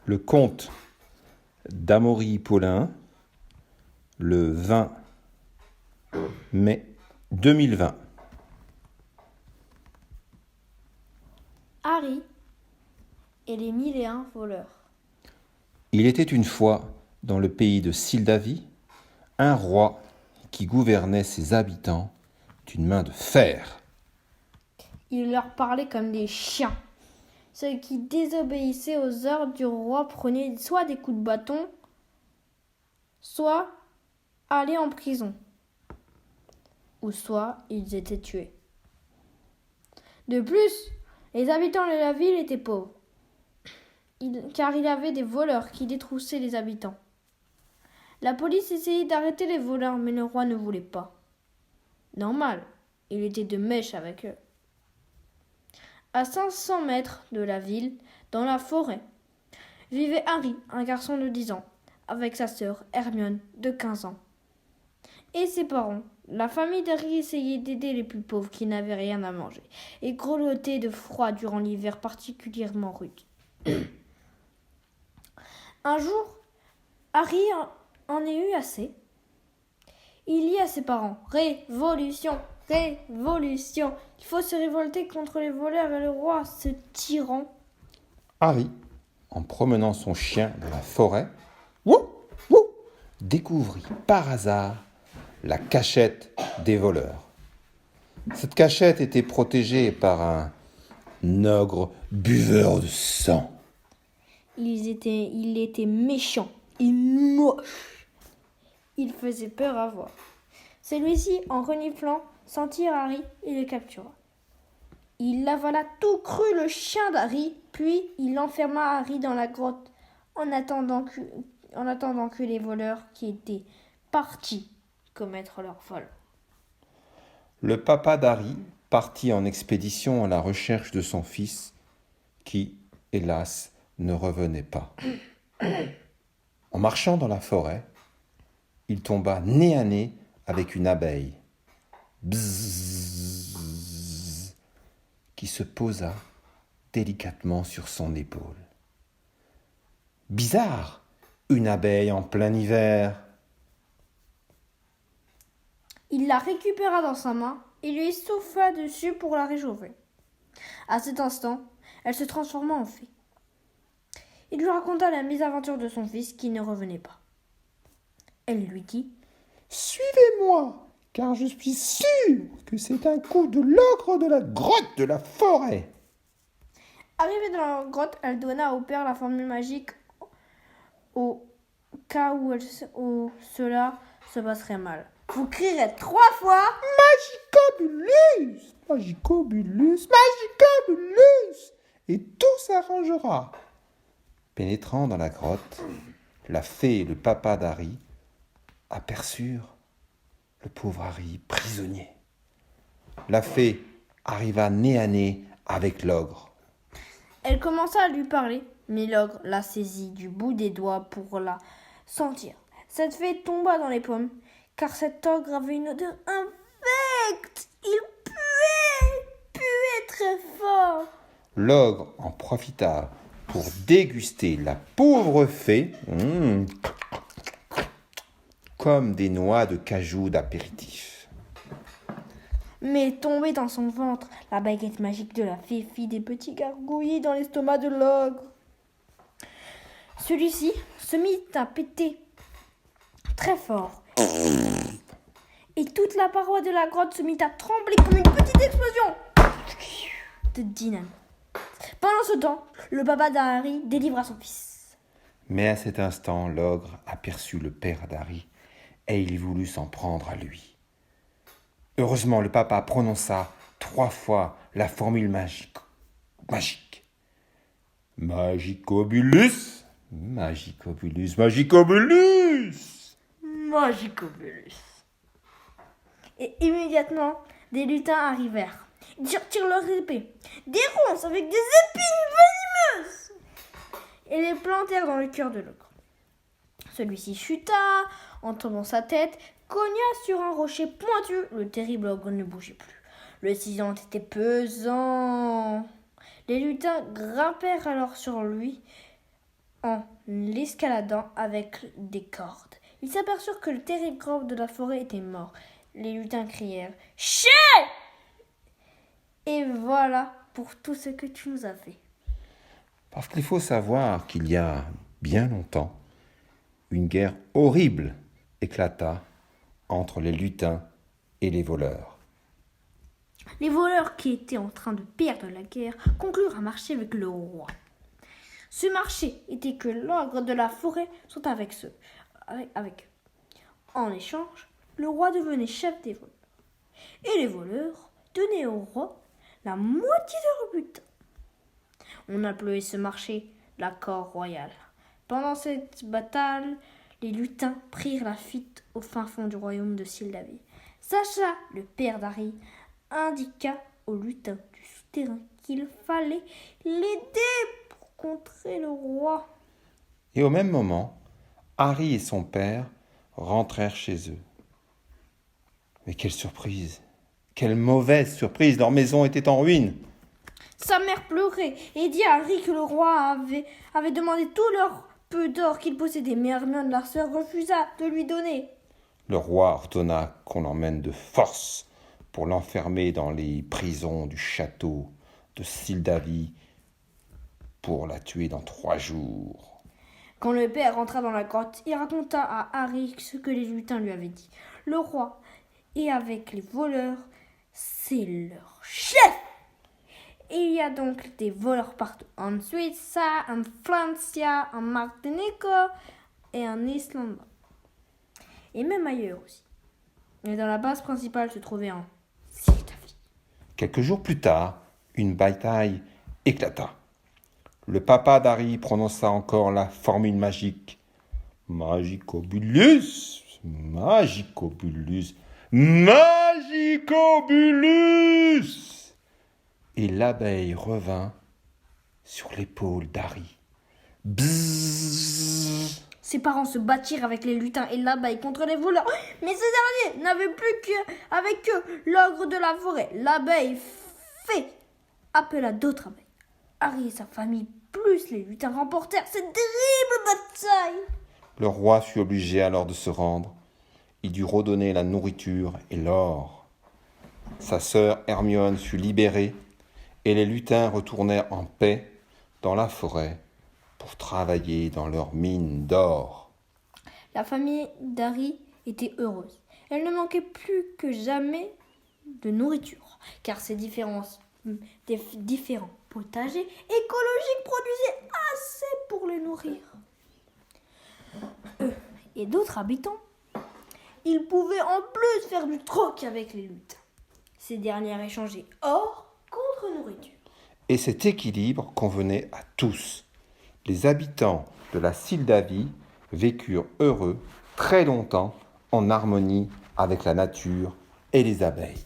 Le comte d'Amaury Paulin, le 20 mai 2020. Harry et les 1001 voleurs. Il était une fois, dans le pays de Sildavie, un roi qui gouvernait ses habitants d'une main de fer. Il leur parlait comme des chiens. Ceux qui désobéissaient aux ordres du roi prenaient soit des coups de bâton, soit allaient en prison, ou soit ils étaient tués. De plus, les habitants de la ville étaient pauvres, car il y avait des voleurs qui détroussaient les habitants. La police essayait d'arrêter les voleurs, mais le roi ne voulait pas. Normal, il était de mèche avec eux. À 500 mètres de la ville, dans la forêt, vivait Harry, un garçon de 10 ans, avec sa sœur Hermione, de 15 ans. Et ses parents. La famille d'Harry essayait d'aider les plus pauvres qui n'avaient rien à manger et grelottaient de froid durant l'hiver particulièrement rude. Un jour, Harry en a eu assez. Il dit à ses parents: Révolution! Révolution! Il faut se révolter contre les voleurs et le roi, ce tyran. Harry, en promenant son chien dans la forêt, wouh, wouh, découvrit par hasard la cachette des voleurs. Cette cachette était protégée par un ogre buveur de sang. Il était méchant et moche. Il faisait peur à voir. Celui-ci, en reniflant, sentit Harry et le captura. Il avala tout cru le chien d'Harry, puis il enferma Harry dans la grotte en attendant que les voleurs qui étaient partis commettre leur vol. Le papa d'Harry partit en expédition à la recherche de son fils qui, hélas, ne revenait pas. En marchant dans la forêt, il tomba nez à nez avec une abeille. Bzzz, qui se posa délicatement sur son épaule. Bizarre, une abeille en plein hiver. Il la récupéra dans sa main et lui souffla dessus pour la réchauffer. À cet instant, elle se transforma en fée. Il lui raconta la mésaventure de son fils qui ne revenait pas. Elle lui dit: Suivez-moi, car je suis sûr que c'est un coup de l'ogre de la grotte de la forêt. Arrivée dans la grotte, elle donna au père la formule magique au cas où cela se passerait mal. Vous crierez 3 fois: Magicobulus, Magicobulus, Magicobulus, et tout s'arrangera. Pénétrant dans la grotte, la fée et le papa d'Harry aperçurent le pauvre Harry prisonnier. La fée arriva nez à nez avec l'ogre. Elle commença à lui parler, mais l'ogre la saisit du bout des doigts pour la sentir. Cette fée tomba dans les pommes, car cet ogre avait une odeur infecte. Il puait très fort. L'ogre en profita pour déguster la pauvre fée comme des noix de cajou d'apéritif. Mais tombée dans son ventre, la baguette magique de la fée fit des petits gargouillis dans l'estomac de l'ogre. Celui-ci se mit à péter très fort. Et toute la paroi de la grotte se mit à trembler comme une petite explosion de dynamite. Pendant ce temps, le papa d'Harry délivra son fils. Mais à cet instant, l'ogre aperçut le père d'Harry et il voulut s'en prendre à lui. Heureusement, le papa prononça 3 fois la formule magique. Magicobulus, Magicobulus, Magicobulus. Magicobulus. Et immédiatement, des lutins arrivèrent. Ils sortirent leurs épées, des ronces avec des épines venimeuses, et les plantèrent dans le cœur de l'ogre. Celui-ci chuta, en tombant sa tête, cogna sur un rocher pointu. Le terrible ogre ne bougeait plus. Le silence était pesant. Les lutins grimpèrent alors sur lui en l'escaladant avec des cordes. Ils s'aperçurent que le terrible grand de la forêt était mort. Les lutins crièrent « Chien !» Et voilà pour tout ce que tu nous as fait. Parce qu'il faut savoir qu'il y a bien longtemps, une guerre horrible éclata entre les lutins et les voleurs. Les voleurs qui étaient en train de perdre la guerre conclurent un marché avec le roi. Ce marché était que l'ogre de la forêt soit avec eux. En échange, le roi devenait chef des voleurs. Et les voleurs donnaient au roi la moitié de leur butin. On appelait ce marché l'accord royal. Pendant cette bataille, les lutins prirent la fuite au fin fond du royaume de Sildavie. Sacha, le père d'Harry, indiqua aux lutins du souterrain qu'il fallait l'aider pour contrer le roi. Et au même moment, Harry et son père rentrèrent chez eux. Mais quelle surprise! Quelle mauvaise surprise! Leur maison était en ruine. Sa mère pleurait et dit à Harry que le roi avait demandé tout leur peu d'or qu'il possédait, mais Hermione, la sœur, refusa de lui donner. Le roi ordonna qu'on l'emmène de force pour l'enfermer dans les prisons du château de Sildavie pour la tuer dans 3 jours. Quand le père rentra dans la grotte, il raconta à Harry ce que les lutins lui avaient dit. Le roi est avec les voleurs, c'est leur chef. Et il y a donc des voleurs partout, en Suisse, en Francia, en Martinique et en Islande. Et même ailleurs aussi. Mais dans la base principale se trouvait en Sildavie. Quelques jours plus tard, une bataille éclata. Le papa d'Harry prononça encore la formule magique. Magicobulus, Magicobulus, Magicobulus. Et l'abeille revint sur l'épaule d'Harry. Bzzz. Ses parents se battirent avec les lutins et l'abeille contre les voleurs. Mais ces derniers n'avaient plus qu'avec eux l'ogre de la forêt. L'abeille appela d'autres abeilles. Harry et sa famille, plus les lutins, remportèrent cette terrible bataille. Le roi fut obligé alors de se rendre. Il dut redonner la nourriture et l'or. Sa sœur Hermione fut libérée et les lutins retournèrent en paix dans la forêt pour travailler dans leurs mines d'or. La famille d'Harry était heureuse. Elle ne manquait plus que jamais de nourriture, car ces différents potagers écologiques produisaient assez pour les nourrir. Eux et d'autres habitants, ils pouvaient en plus faire du troc avec les lutins. Ces dernières échangeaient or contre nourriture. Et cet équilibre convenait à tous. Les habitants de la Sildavie vécurent heureux très longtemps en harmonie avec la nature et les abeilles.